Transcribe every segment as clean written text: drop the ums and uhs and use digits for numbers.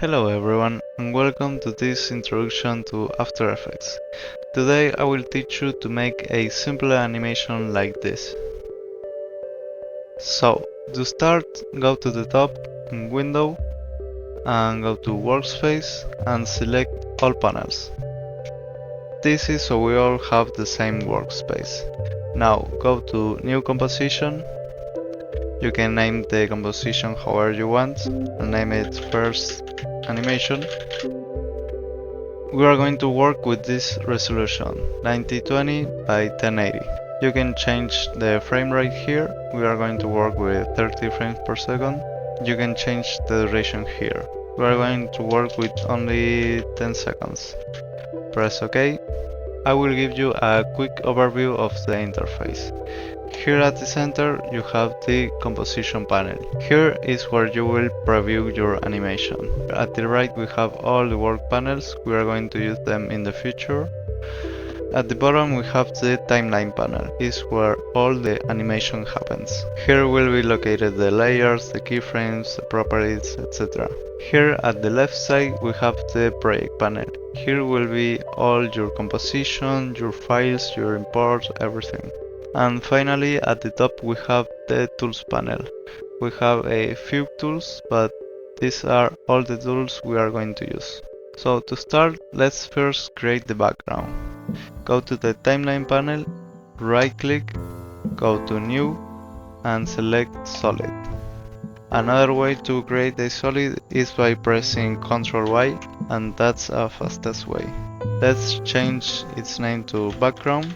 Hello everyone and welcome to this introduction to After Effects. Today I will teach you to make a simple animation like this. So, to start, go to the top in Window and go to Workspace and select all panels. This is so we all have the same workspace. Now go to New Composition. You can name the composition however you want. I'll name it First Animation. We are going to work with this resolution 9020 by 1080. You can change the frame rate here. We are going to work with 30 frames per second. You can change the duration here. We are going to work with only 10 seconds. Press OK. I will give you a quick overview of the interface. Here at the center you have the composition panel. Here is where you will preview your animation. At the right we have all the work panels, we are going to use them in the future. At the bottom we have the timeline panel, is where all the animation happens. Here will be located the layers, the keyframes, the properties, etc. Here at the left side we have the project panel. Here will be all your composition, your files, your imports, everything. And finally at the top we have the tools panel. We have a few tools, but these are all the tools we are going to use. So to start, let's first create the background. Go to the timeline panel, right click, go to new and select solid. Another way to create a solid is by pressing Ctrl Y, and that's a fastest way. Let's change its name to background.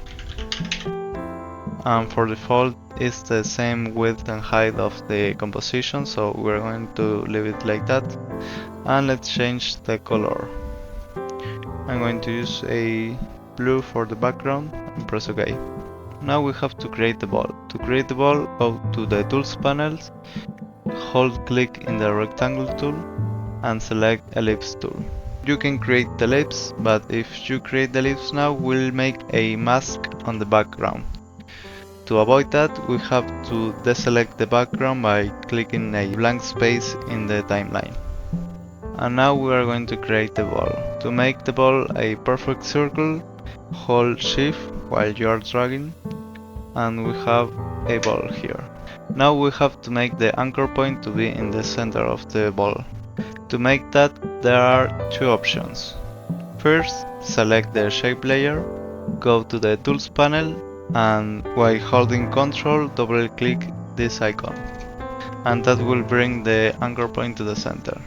And for default it's the same width and height of the composition, so we're going to leave it like that. And let's change the color. I'm going to use a blue for the background and press OK. Now we have to create the ball. To create the ball, go to the tools panels, hold click in the rectangle tool and select ellipse tool. You can create the ellipse, but if you create the ellipse now, we'll make a mask on the background. To avoid that, we have to deselect the background by clicking a blank space in the timeline. And now we are going to create the ball. To make the ball a perfect circle, hold shift while you are dragging, and we have a ball here. Now we have to make the anchor point to be in the center of the ball. To make that, there are two options. First, select the shape layer, go to the tools panel, and while holding Ctrl, double click this icon, and that will bring the anchor point to the center.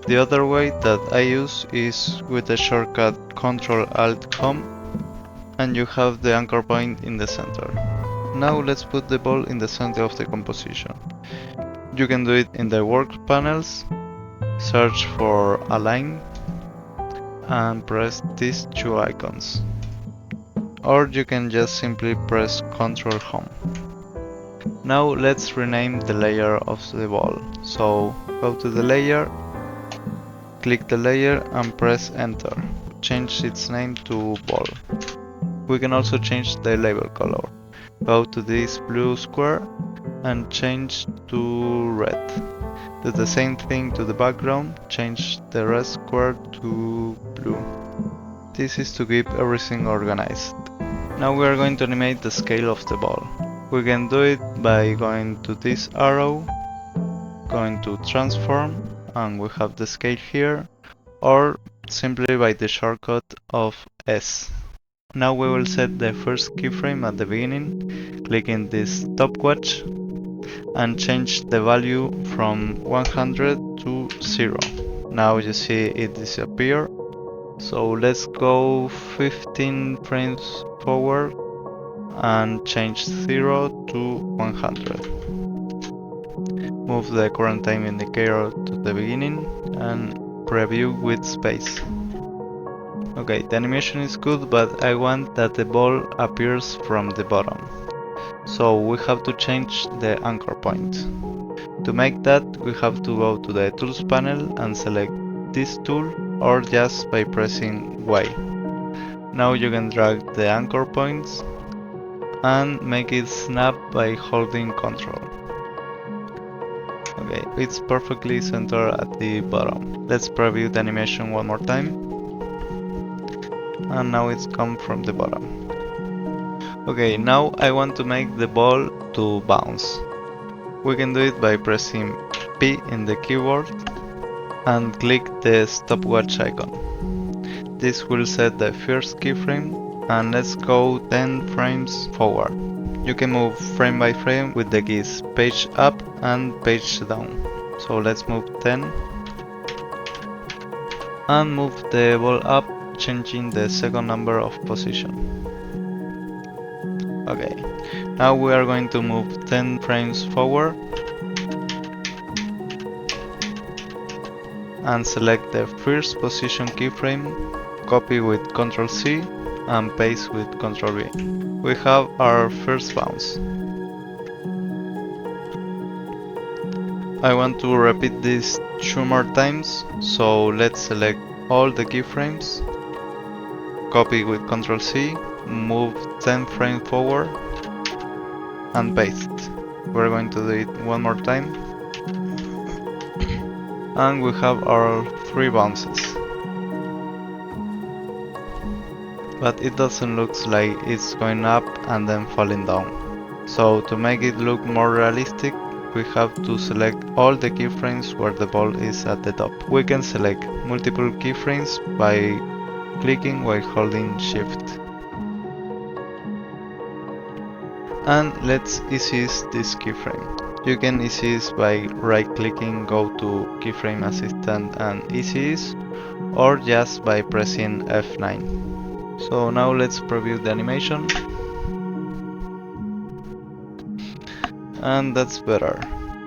The other way that I use is with the shortcut Ctrl-Alt-Com, and you have the anchor point in the center. Now let's put the ball in the center of the composition. You can do it in the work panels, search for align and press these two icons. Or you can just simply press Ctrl Home. Now let's rename the layer of the ball. So go to the layer, click the layer and press enter. Change its name to ball. We can also change the label color. Go to this blue square and change to red. Do the same thing to the background, change the red square to blue. This is to keep everything organized. Now we are going to animate the scale of the ball. We can do it by going to this arrow, going to transform, and we have the scale here, or simply by the shortcut of S. Now we will set the first keyframe at the beginning, clicking this stopwatch, and change the value from 100 to 0. Now you see it disappear. So let's go 15 frames forward and change 0 to 100. Move the current time indicator to the beginning and preview with space. Okay, the animation is good, but I want that the ball appears from the bottom. So we have to change the anchor point. To make that, we have to go to the tools panel and select this tool, or just by pressing Y. Now you can drag the anchor points and make it snap by holding Ctrl. Okay, it's perfectly centered at the bottom. Let's preview the animation one more time. And now it's come from the bottom. Okay, now I want to make the ball to bounce. We can do it by pressing P in the keyboard and click the stopwatch icon. This will set the first keyframe, and let's go 10 frames forward. You can move frame by frame with the keys page up and page down. So let's move 10 and move the ball up, changing the second number of position. Okay, now we are going to move 10 frames forward and select the first position keyframe, copy with Ctrl C and paste with Ctrl V. We have our first bounce. I want to repeat this 2 more times, so let's select all the keyframes, copy with Ctrl C, move 10 frames forward and paste. We're going to do it one more time. And we have our 3 bounces. But it doesn't look like it's going up and then falling down. So to make it look more realistic, we have to select all the keyframes where the ball is at the top. We can select multiple keyframes by clicking while holding Shift. And let's ease this keyframe. You can ease by right clicking, go to keyframe assistant and ease, or just by pressing F9. So now let's preview the animation. And that's better.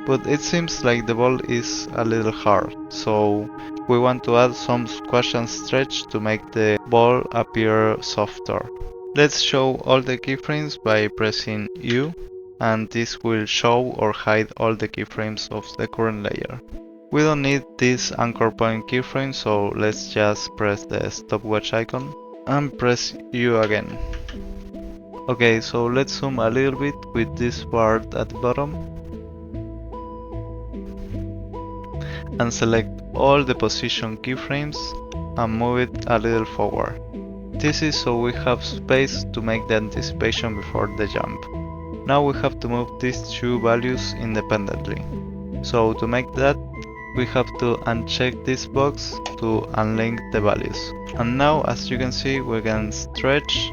But it seems like the ball is a little hard, so we want to add some squash and stretch to make the ball appear softer. Let's show all the keyframes by pressing U, and this will show or hide all the keyframes of the current layer. We don't need this anchor point keyframe, so let's just press the stopwatch icon and press U again. Okay, so let's zoom a little bit with this part at the bottom and select all the position keyframes and move it a little forward. This is so we have space to make the anticipation before the jump. Now we have to move these 2 values independently. So to make that, we have to uncheck this box to unlink the values. And now, as you can see, we can stretch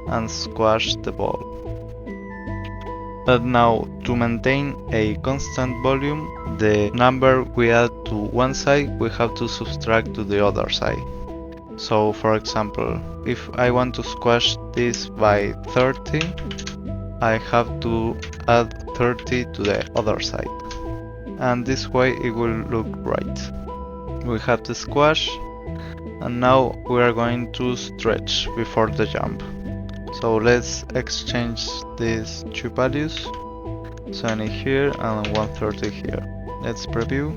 and squash the ball. But now, to maintain a constant volume, the number we add to one side we have to subtract to the other side. So for example, if I want to squash this by 30, I have to add 30 to the other side. And this way it will look right. We have to squash, and now we are going to stretch before the jump. So let's exchange these 2 values, 70 here and 130 here. Let's preview.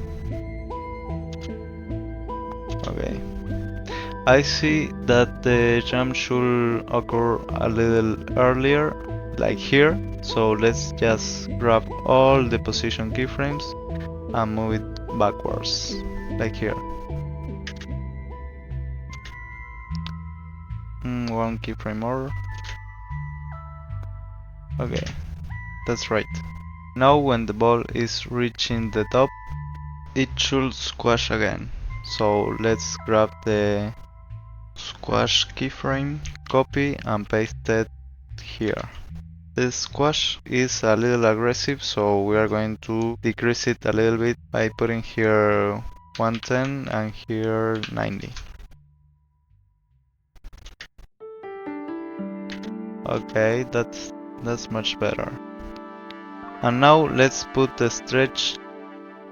Okay. I see that the jump should occur a little earlier, like here. So let's just grab all the position keyframes and move it backwards, like here. One keyframe more. Okay, that's right. Now when the ball is reaching the top, it should squash again. So let's grab the squash keyframe, copy and paste it here. The squash is a little aggressive, so we are going to decrease it a little bit by putting here 110 and here 90. Okay, that's much better. And now let's put the stretch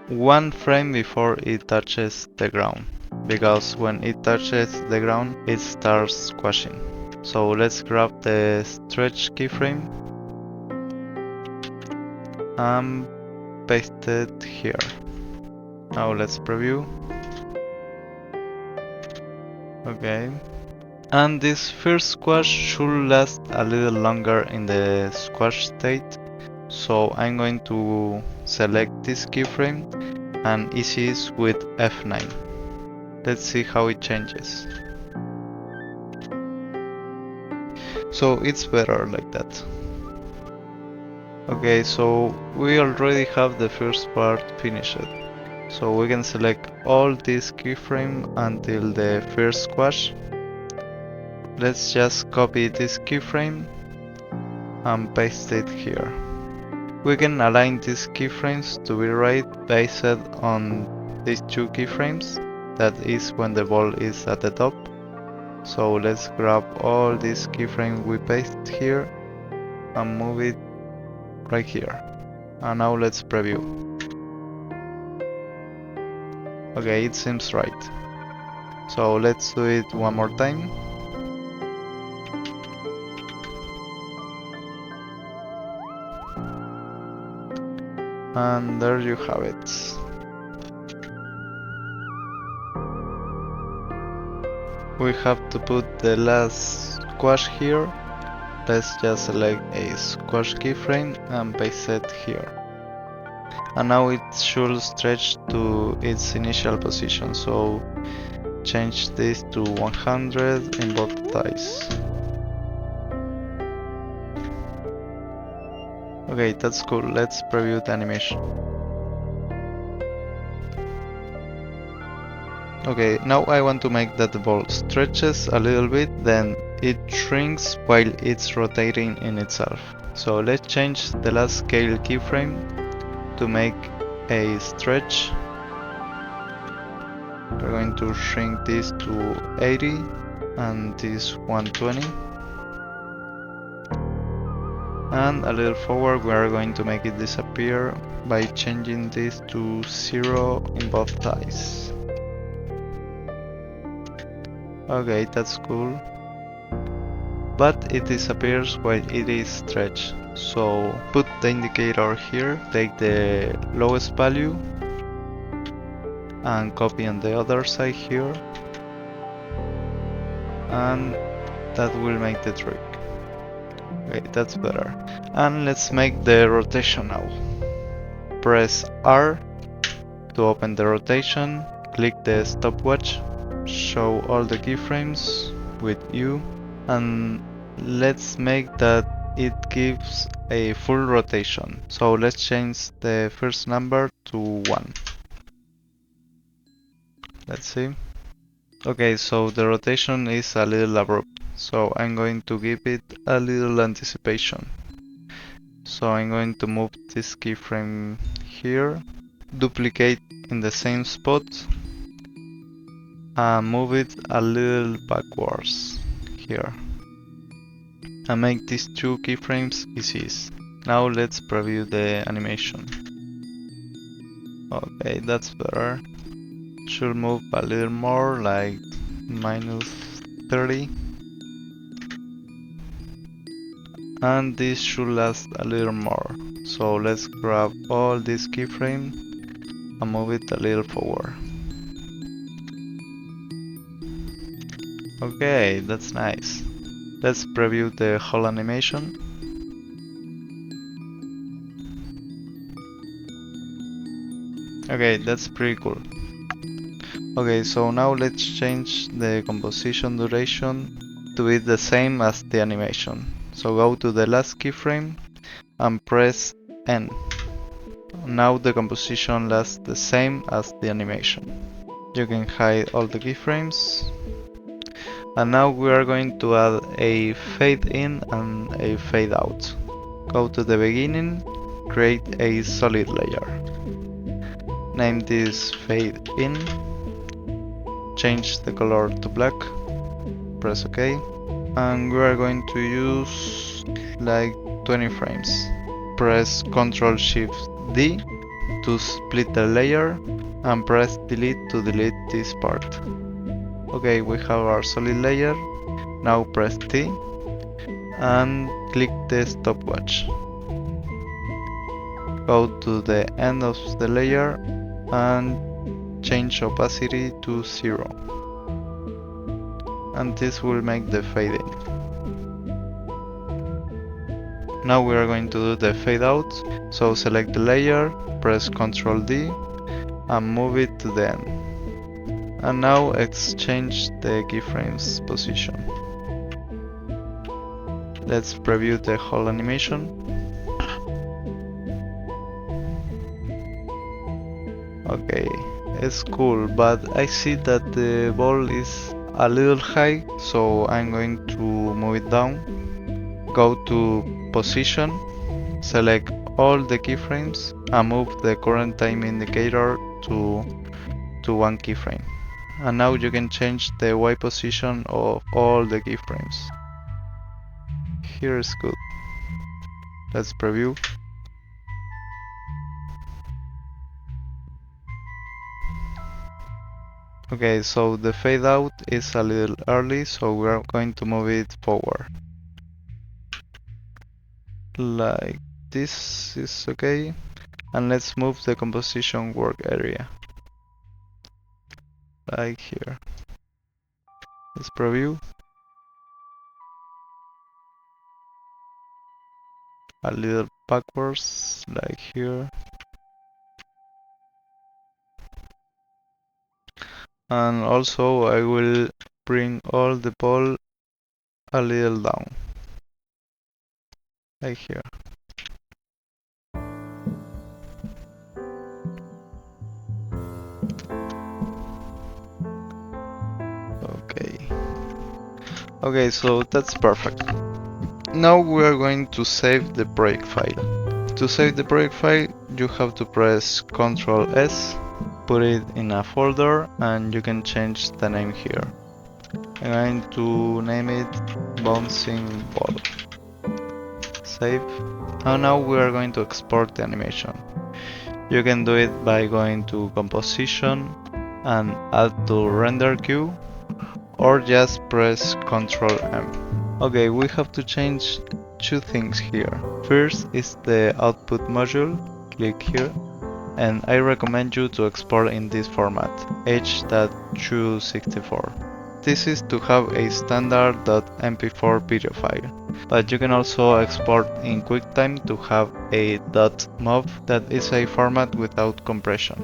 1 frame before it touches the ground, because when it touches the ground it starts squashing. So let's grab the stretch keyframe and paste it here. Now let's preview. Okay. And this first squash should last a little longer in the squash state, So I'm going to select this keyframe and easy ease with F9. Let's see how it changes. So it's better like that. Okay, so we already have the first part finished. So we can select all this keyframe until the first squash. Let's just copy this keyframe and paste it here. We can align these keyframes to be right based on these two keyframes, that is when the ball is at the top. So let's grab all these keyframes we paste here and move it right here. And now let's preview. Okay, it seems right. So let's do it one more time. And there you have it. We have to put the last squash here. Let's just select a squash keyframe and paste it here. And now it should stretch to its initial position, so change this to 100 in both thighs. Okay, that's cool. Let's preview the animation. Okay, now I want to make that the ball stretches a little bit, then it shrinks while it's rotating in itself. So let's change the last scale keyframe to make a stretch. We're going to shrink this to 80 and this 120. And a little forward we are going to make it disappear by changing this to 0 in both thighs. Okay, that's cool. But it disappears while it is stretched. So put the indicator here, take the lowest value and copy on the other side here. And that will make the trick. Okay, that's better. And let's make the rotation now. Press R to open the rotation, click the stopwatch, show all the keyframes with U, and let's make that it gives a full rotation. So let's change the first number to 1. Let's see. Okay, so the rotation is a little abrupt, so I'm going to give it a little anticipation. So I'm going to move this keyframe here, duplicate in the same spot, and move it a little backwards here. And make these two keyframes easy. Now let's preview the animation. Okay, that's better. Should move a little more, like -30. And this should last a little more. So let's grab all this keyframe and move it a little forward. Okay, that's nice. Let's preview the whole animation. Okay, that's pretty cool. Okay, so now let's change the composition duration to be the same as the animation. So go to the last keyframe and press N. Now the composition lasts the same as the animation. You can hide all the keyframes. And now we are going to add a fade in and a fade out. Go to the beginning, create a solid layer. Name this fade in. Change the color to black. Press OK. And we are going to use like 20 frames. Press Ctrl Shift D to split the layer and press delete to delete this part. Okay, we have our solid layer. Now press T and click the stopwatch. Go to the end of the layer and change opacity to 0. And this will make the fade in. Now we are going to do the fade out. So select the layer, press Ctrl D and move it to the end. And now exchange the keyframes position. Let's preview the whole animation. Okay, it's cool, but I see that the ball is a little high, so I'm going to move it down. Go to Position, select all the keyframes and move the current time indicator to 1 keyframe. And now you can change the Y position of all the keyframes. Here is good. Let's preview. Okay, so the fade out is a little early, so we're going to move it forward. Like this is okay. And let's move the composition work area. Like here. Let's preview. A little backwards, like here. And also I will bring all the ball a little down. Like here. Okay. Okay, so that's perfect. Now we are going to save the project file. To save the project file, you have to press Ctrl S, put it in a folder, and you can change the name here. I'm going to name it Bouncing Ball. Save. And now we are going to export the animation. You can do it by going to Composition and add to Render Queue, or just press Ctrl M. Okay, we have to change two things here. First is the output module, click here, and I recommend you to export in this format, H.264. This is to have a standard .mp4 video file, but you can also export in QuickTime to have a .mov that is a format without compression.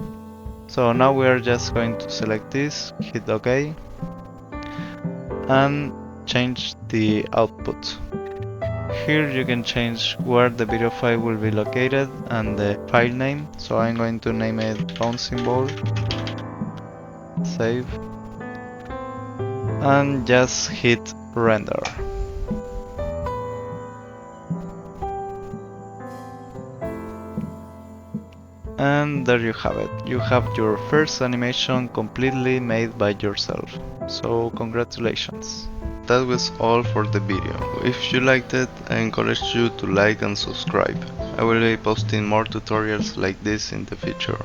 So now we are just going to select this, hit OK, and change the output. Here you can change where the video file will be located and the file name, so I'm going to name it Bouncing Ball. Save. And just hit render. And there you have it. You have your first animation completely made by yourself. So congratulations. That was all for the video. If you liked it, I encourage you to like and subscribe. I will be posting more tutorials like this in the future.